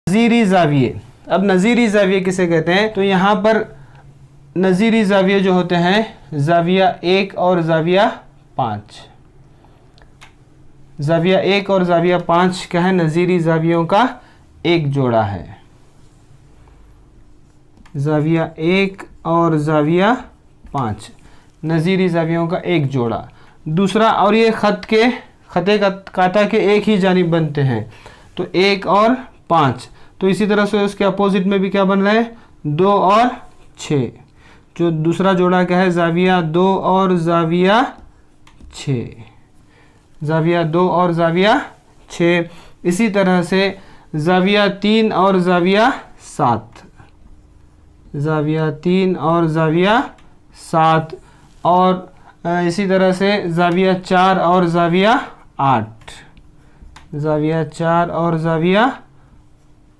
नज़ीरी ज़ाविये। अब नज़ीरी ज़ाविये किसे कहते हैं? तो यहाँ पर नज़ीरी ज़ाविये जो होते हैं ज़ाविया 1 और ज़ाविया 5। ज़ाविया 1 और ज़ाविया 5 क्या है? नज़ीरी ज़ावियों का एक जोड़ा है। ज़ाविया 1 और ज़ाविया 5 नज़ीरी ज़ावियों का एक जोड़ा। दूसरा, और ये खते काता के एक ही जानिब बनते हैं, तो 1 और 5। तो इसी तरह से उसके अपोजिट में भी क्या बन रहा है? 2 और 6। जो दूसरा जोड़ा क्या है? ज़ाविया 2 और ज़ाविया 6। ज़ाविया 2 और ज़ाविया 6। इसी तरह से ज़ाविया 3 और ज़ाविया 7। ज़ाविया 3 और ज़ाविया 7। और इसी तरह से ज़ाविया 4 और ज़ाविया 8। ज़ाविया 4 और ज़ाविया